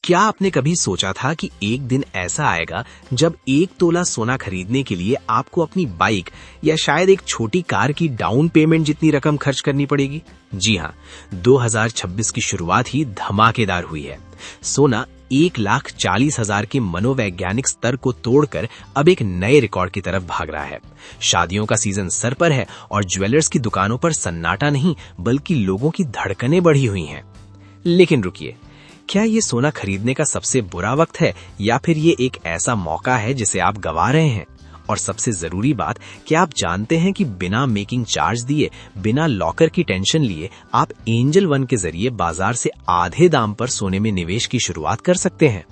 क्या आपने कभी सोचा था कि एक दिन ऐसा आएगा जब 1 तोला सोना खरीदने के लिए आपको अपनी बाइक या शायद एक छोटी कार की डाउन पेमेंट जितनी रकम खर्च करनी पड़ेगी? जी हाँ, 2026 की शुरुआत ही धमाकेदार हुई है। सोना 1,40,000 के मनोवैज्ञानिक स्तर को तोड़कर अब एक नए रिकॉर्ड की तरफ भाग रहा है। शादियों का सीजन सर पर है और ज्वेलर्स की दुकानों पर सन्नाटा नहीं बल्कि लोगों की धड़कनें बढ़ी हुई हैं। लेकिन रुकिए, क्या ये सोना खरीदने का सबसे बुरा वक्त है या फिर ये एक ऐसा मौका है जिसे आप गंवा रहे हैं? और सबसे जरूरी बात, क्या आप जानते हैं कि बिना मेकिंग चार्ज दिए, बिना लॉकर की टेंशन लिए आप एंजल वन के जरिए बाजार से आधे दाम पर सोने में निवेश की शुरुआत कर सकते हैं?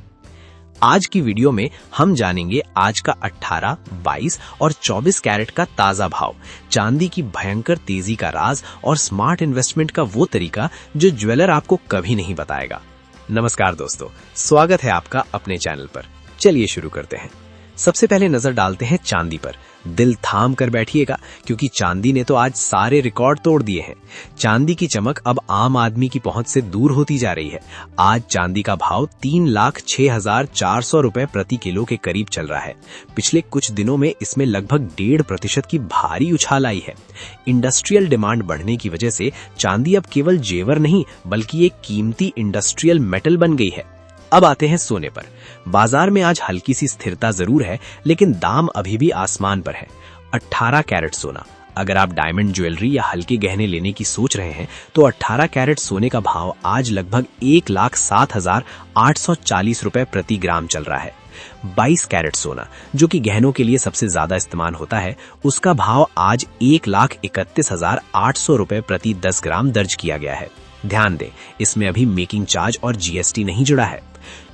आज की वीडियो में हम जानेंगे आज का 18, 22 और 24 कैरेट का ताजा भाव, चांदी की भयंकर तेजी का राज और स्मार्ट इन्वेस्टमेंट का वो तरीका जो ज्वेलर आपको कभी नहीं बताएगा। नमस्कार दोस्तों, स्वागत है आपका अपने चैनल पर। चलिए शुरू करते हैं। सबसे पहले नजर डालते हैं चांदी पर। दिल थाम कर बैठिएगा क्योंकि चांदी ने तो आज सारे रिकॉर्ड तोड़ दिए हैं। चांदी की चमक अब आम आदमी की पहुंच से दूर होती जा रही है। आज चांदी का भाव 3,06,400 रुपए प्रति किलो के करीब चल रहा है। पिछले कुछ दिनों में इसमें लगभग 1.5% की भारी उछाल आई है। इंडस्ट्रियल डिमांड बढ़ने की वजह से चांदी अब केवल जेवर नहीं बल्कि एक कीमती इंडस्ट्रियल मेटल बन गई है। अब आते हैं सोने पर। बाजार में आज हल्की सी स्थिरता जरूर है, लेकिन दाम अभी भी आसमान पर है। 18 कैरेट सोना। अगर आप डायमंड ज्वेलरी या हल्के गहने लेने की सोच रहे हैं तो 18 कैरेट सोने का भाव आज लगभग 1,07,840 रुपए प्रति ग्राम चल रहा है। 22 कैरेट सोना, जो कि गहनों के लिए सबसे ज्यादा इस्तेमाल होता है, उसका भाव आज 1,31,800 रुपए प्रति 10 ग्राम दर्ज किया गया है। ध्यान दें, इसमें अभी मेकिंग चार्ज और जीएसटी नहीं जुड़ा है।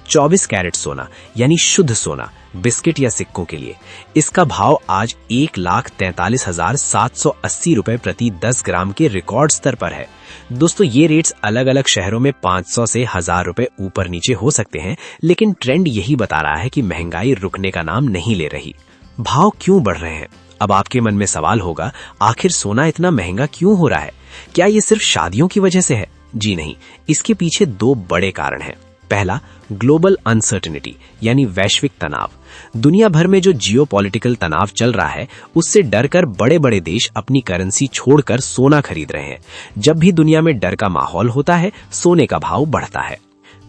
24 कैरेट सोना यानी शुद्ध सोना, बिस्किट या सिक्कों के लिए, इसका भाव आज 1,43,780 रुपए प्रति 10 ग्राम के रिकॉर्ड स्तर पर है। दोस्तों, ये रेट्स अलग अलग शहरों में 500 से 1,000 रुपए ऊपर नीचे हो सकते हैं, लेकिन ट्रेंड यही बता रहा है कि महंगाई रुकने का नाम नहीं ले रही। भाव क्यों बढ़ रहे हैं? अब आपके मन में सवाल होगा, आखिर सोना इतना महंगा क्यों हो रहा है? क्या ये सिर्फ शादियों की वजह से है? जी नहीं, इसके पीछे 2 बड़े कारण हैं। पहला, ग्लोबल अनसर्टेनिटी यानी वैश्विक तनाव। दुनिया भर में जो जियोपॉलिटिकल तनाव चल रहा है, उससे डरकर बड़े बड़े देश अपनी करेंसी छोड़कर सोना खरीद रहे हैं। जब भी दुनिया में डर का माहौल होता है, सोने का भाव बढ़ता है।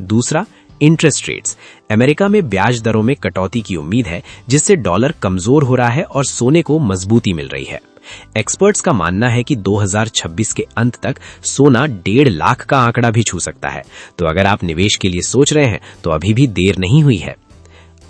दूसरा, इंटरेस्ट रेट्स। अमेरिका में ब्याज दरों में कटौती की उम्मीद है, जिससे डॉलर कमजोर हो रहा है और सोने को मजबूती मिल रही है। एक्सपर्ट्स का मानना है कि 2026 के अंत तक सोना 1.5 लाख का आंकड़ा भी छू सकता है। तो अगर आप निवेश के लिए सोच रहे हैं तो अभी भी देर नहीं हुई है।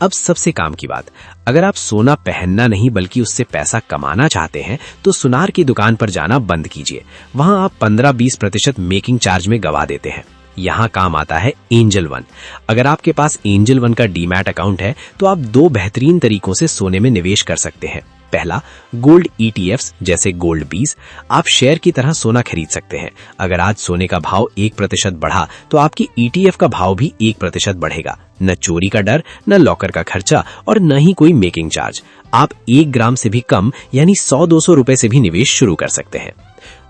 अब सबसे काम की बात, अगर आप सोना पहनना नहीं बल्कि उससे पैसा कमाना चाहते हैं तो सुनार की दुकान पर जाना बंद कीजिए। वहां आप 15-20% मेकिंग चार्ज में गवा देते हैं। यहाँ काम आता है एंजल वन। अगर आपके पास एंजल वन का डीमैट अकाउंट है तो आप 2 बेहतरीन तरीकों से सोने में निवेश कर सकते हैं। पहला, गोल्ड ETFs जैसे गोल्ड बीज। आप शेयर की तरह सोना खरीद सकते हैं। अगर आज सोने का भाव 1% बढ़ा तो आपकी ETF का भाव भी 1% बढ़ेगा। न चोरी का डर, न लॉकर का खर्चा और न ही कोई मेकिंग चार्ज। आप 1 ग्राम से भी कम यानी 100-200 रुपए से भी निवेश शुरू कर सकते हैं।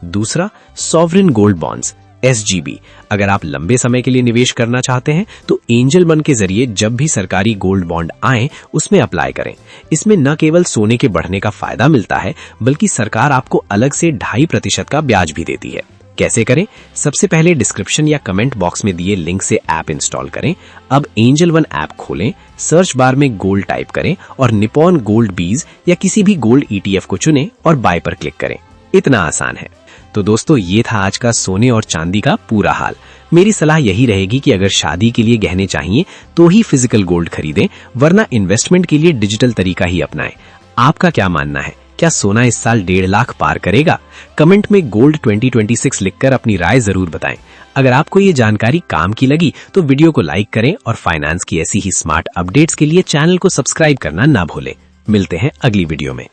दूसरा, सॉवरेन गोल्ड बॉन्ड्स SGB। अगर आप लंबे समय के लिए निवेश करना चाहते हैं तो एंजल वन के जरिए जब भी सरकारी गोल्ड बॉन्ड आए उसमें अप्लाई करें। इसमें न केवल सोने के बढ़ने का फायदा मिलता है बल्कि सरकार आपको अलग से 2.5% का ब्याज भी देती है। कैसे करें? सबसे पहले डिस्क्रिप्शन या कमेंट बॉक्स में दिए लिंक से ऐप इंस्टॉल करें। अब एंजल वन ऐप खोलें, सर्च बार में गोल्ड टाइप करें और निपॉन गोल्ड बीज या किसी भी गोल्ड ETF को चुनें और बाय पर क्लिक करें। इतना आसान है। तो दोस्तों, ये था आज का सोने और चांदी का पूरा हाल। मेरी सलाह यही रहेगी कि अगर शादी के लिए गहने चाहिए तो ही फिजिकल गोल्ड खरीदें, वरना इन्वेस्टमेंट के लिए डिजिटल तरीका ही अपनाएं। आपका क्या मानना है? क्या सोना इस साल 1.5 लाख पार करेगा? कमेंट में गोल्ड 2026 लिखकर अपनी राय जरूर बताएं। अगर आपको ये जानकारी काम की लगी तो वीडियो को लाइक करें और फाइनेंस की ऐसी ही स्मार्ट अपडेट्स के लिए चैनल को सब्सक्राइब करना ना भूलें। मिलते हैं अगली वीडियो में।